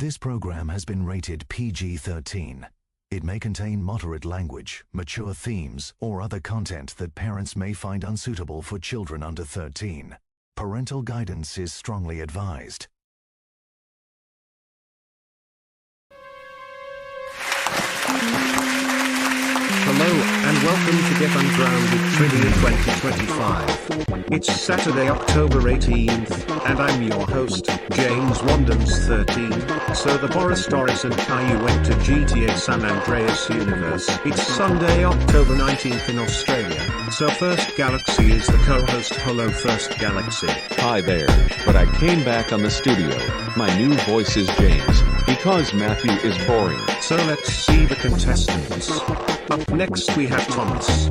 This program has been rated PG-13. It may contain moderate language, mature themes, or other content that parents may find unsuitable for children under 13. Parental guidance is strongly advised. Hello, and welcome to Get Ungrounded Trivia 2025. It's Saturday, October 18th, and I'm your host, James Wandens 13. So the Boris, Doris and Caillou went to GTA San Andreas Universe. It's Sunday, October 19th in Australia. So First Galaxy is the co-host. Hello First Galaxy. Hi there, but I came back on the studio. My new voice is James, because Matthew is boring. So let's see the contestants. Up next we have Thomas.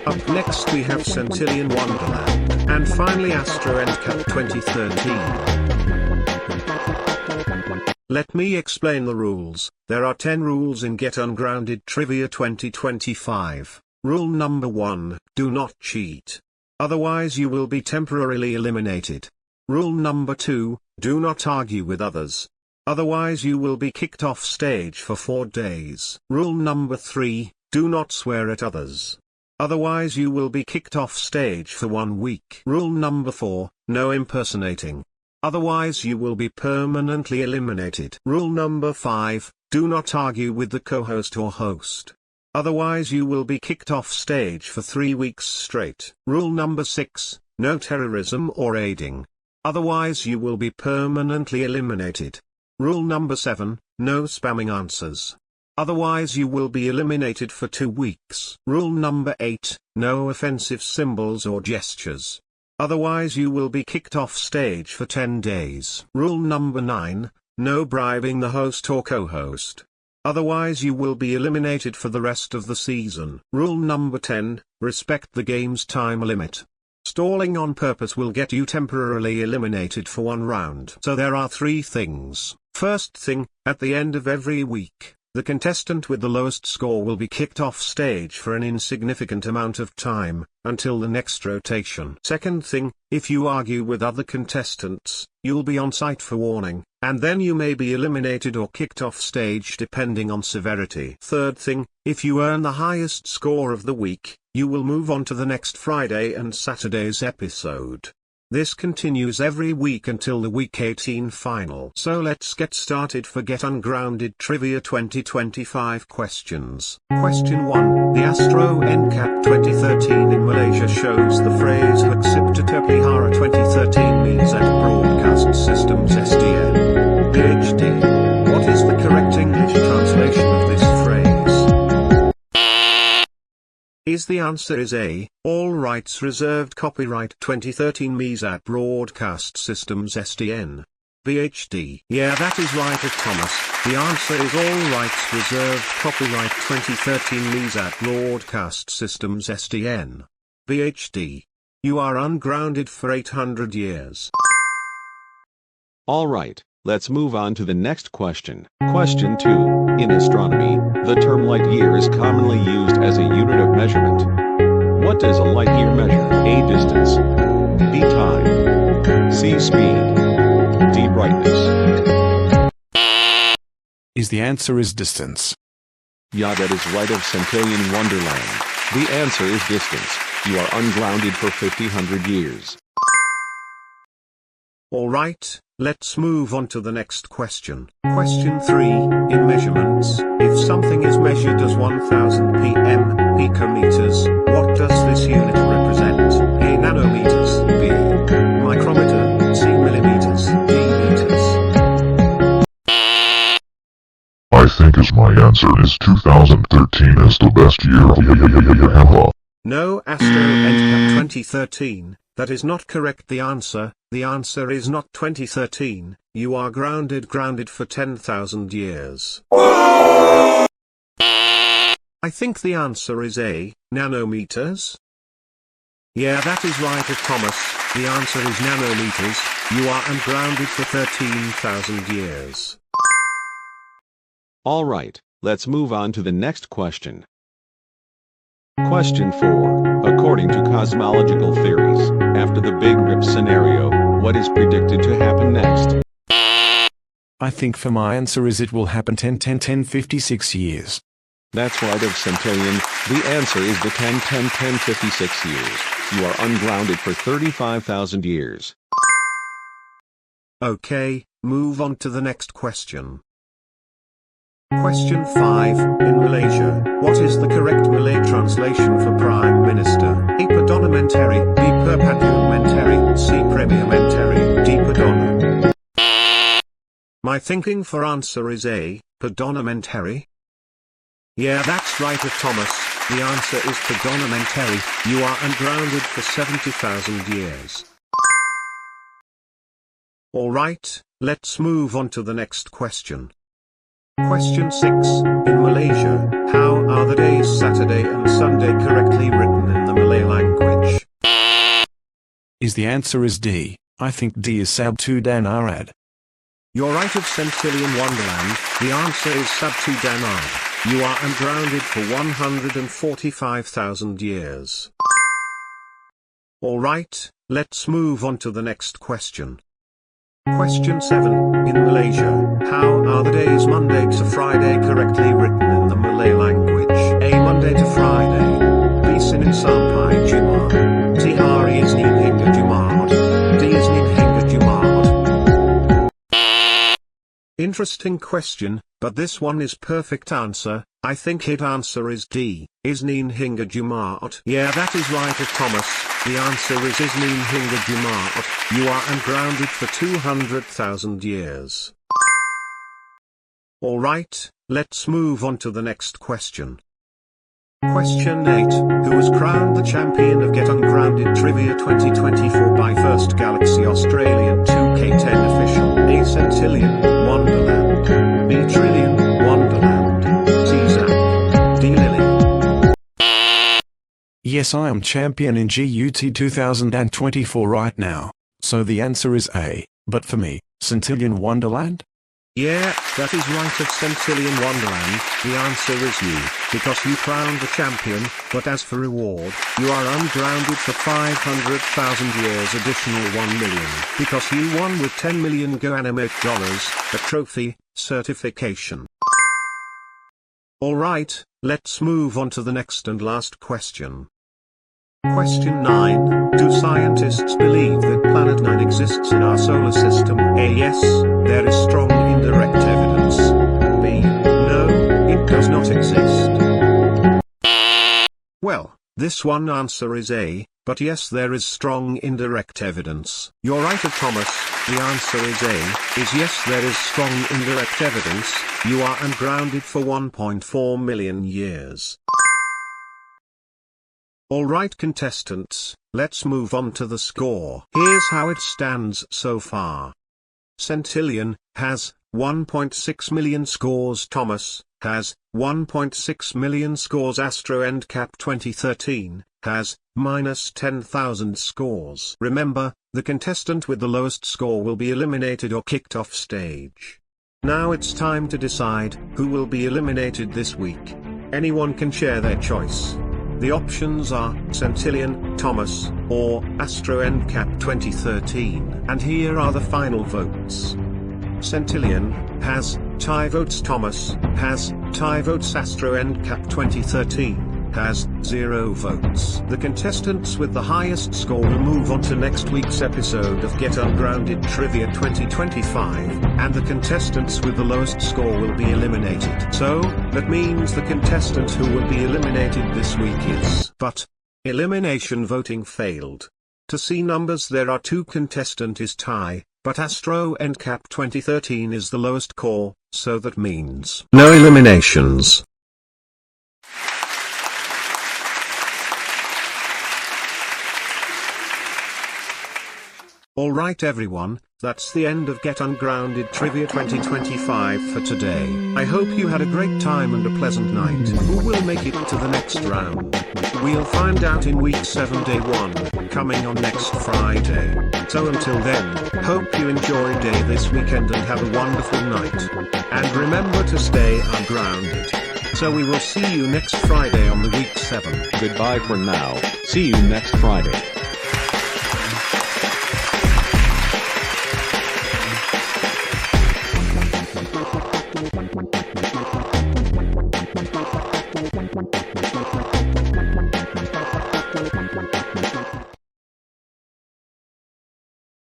Up next we have Centillion Wonderland. And finally Astro Endcap 2013. Let me explain the rules. There are 10 rules in Get Ungrounded Trivia 2025. Rule number 1, do not cheat. Otherwise you will be temporarily eliminated. Rule number 2, do not argue with others. Otherwise you will be kicked off stage for 4 days. Rule number 3, do not swear at others. Otherwise you will be kicked off stage for 1 week. Rule number 4, no impersonating. Otherwise you will be permanently eliminated. Rule number 5, do not argue with the co-host or host. Otherwise you will be kicked off stage for 3 weeks straight. Rule number 6, no terrorism or aiding. Otherwise you will be permanently eliminated. Rule number 7, no spamming answers. Otherwise you will be eliminated for 2 weeks. Rule number 8, no offensive symbols or gestures. Otherwise you will be kicked off stage for 10 days. Rule number 9, no bribing the host or co-host. Otherwise you will be eliminated for the rest of the season. Rule number 10, respect the game's time limit. Stalling on purpose will get you temporarily eliminated for 1 round. So there are 3 things. First thing, at the end of every week, the contestant with the lowest score will be kicked off stage for an insignificant amount of time, until the next rotation. Second thing, if you argue with other contestants, you'll be on site for warning, and then you may be eliminated or kicked off stage depending on severity. Third thing, if you earn the highest score of the week, you will move on to the next Friday and Saturday's episode. This continues every week until the Week 18 final. So let's get started for Get Ungrounded Trivia 2025 questions. Question 1. The Astro NCAP 2013 in Malaysia shows the phrase Haksipta Pelihara 2013 means at Broadcast Systems SDN. PhD. What is the correct English translation of this phrase? The answer is A, all rights reserved, copyright 2013 MESAT Broadcast Systems SDN. PhD. Yeah, that is right, Thomas. The answer is all rights reserved, copyright 2013 MESAT Broadcast Systems SDN. PhD. You are ungrounded for 800 years. Alright, let's move on to the next question. Question 2. In astronomy, the term light year is commonly used as a unit of measurement. What does a light year measure? A. Distance. B. Time. C. Speed. D. Brightness. The answer is distance. Yeah, that is right, of Centillion Wonderland. The answer is distance. You are ungrounded for 50 years. Alright, let's move on to the next question. Question 3, in measurements, if something is measured as 1000 pm, picometers, what does this unit represent? A. Nanometers. B. Micrometer. C. Millimeters. D. Meters. I think my answer is 2013 is the best year. No, Astro NCAP 2013. That is not correct. The answer is not 2013, you are grounded for 10,000 years. I think the answer is A, nanometers. Yeah, that is right, Thomas, the answer is nanometers, you are ungrounded for 13,000 years. Alright, let's move on to the next question. Question 4. According to cosmological theories, after the Big Rip scenario, what is predicted to happen next? I think for my answer is it will happen 10-10-10-56 years. That's right of Centillion, the answer is the 10-10-10-56 years. You are ungrounded for 35,000 years. Okay, move on to the next question. Question 5. In Malaysia, what is the correct Malay translation for Prime Minister? A. Perdana B. Perpatuum C. Premier D. Perdana. My thinking for answer is A. Perdana. Yeah, that's right of Thomas, the answer is Perdana. You are ungrounded for 70,000 years. Alright, let's move on to the next question. Question 6. In Malaysia, how are the days Saturday and Sunday correctly written in the Malay language? The answer is D. I think D is Sabtu dan Arad. You're right of Centillion Wonderland, the answer is Sabtu dan Arad. You are ungrounded for 145,000 years. Alright, let's move on to the next question. Question 7. In Malaysia, how are the days Monday to Friday correctly written in the Malay language? A. Monday to Friday. B. Senin sampai Jumaat. T. Hari Isnin hingga Jumaat. D. Isnin hingga Jumaat. Interesting question, but this one is perfect answer. I think his answer is D. Isnin hingga Jumaat. Yeah, that is right of Thomas. The answer is Isnin hingga Jumaat. You are ungrounded for 200,000 years. Alright, let's move on to the next question. Question 8. Who was crowned the champion of Get Ungrounded Trivia 2024 by First Galaxy Australian 2K10 official? A. Centillion Wonderland. B. Trillion Wonderland. C. Zach. D. Lily. Yes, I am champion in GUT 2024 right now, so the answer is A, but for me, Centillion Wonderland? Yeah, that is right of Centillion Wonderland, the answer is you, because you crowned the champion, but as for reward, you are ungrounded for 500,000 years additional 1 million, because you won with $10 million $, a trophy, certification. Alright, let's move on to the next and last question. Question 9. Do scientists believe that Planet 9 exists in our solar system? A. Yes, there is strong indirect evidence. B. No, it does not exist. Well, this one answer is A, but yes, there is strong indirect evidence. You're right of Thomas, the answer is A, is yes, there is strong indirect evidence. You are ungrounded for 1.4 million years. Alright contestants, let's move on to the score. Here's how it stands so far. Centillion has 1.6 million scores. Thomas has 1.6 million scores. Astro Endcap 2013 has minus 10,000 scores. Remember, the contestant with the lowest score will be eliminated or kicked off stage. Now it's time to decide who will be eliminated this week. Anyone can share their choice. The options are Centillion, Thomas, or Astro Endcap 2013. And here are the final votes. Centillion has tie votes. Thomas has tie votes. Astro Endcap 2013 has 0 votes. The contestants with the highest score will move on to next week's episode of Get Ungrounded Trivia 2025, and the contestants with the lowest score will be eliminated. So, that means the contestant who will be eliminated this week is... But, elimination voting failed. To see numbers, there are 2 contestant is tie, but Astro Endcap 2013 is the lowest score, so that means no eliminations. Alright everyone, that's the end of Get Ungrounded Trivia 2025 for today. I hope you had a great time and a pleasant night. Who will make it to the next round? We'll find out in week 7 day 1, coming on next Friday. So until then, hope you enjoy day this weekend and have a wonderful night. And remember to stay ungrounded. So we will see you next Friday on the week 7. Goodbye for now, see you next Friday.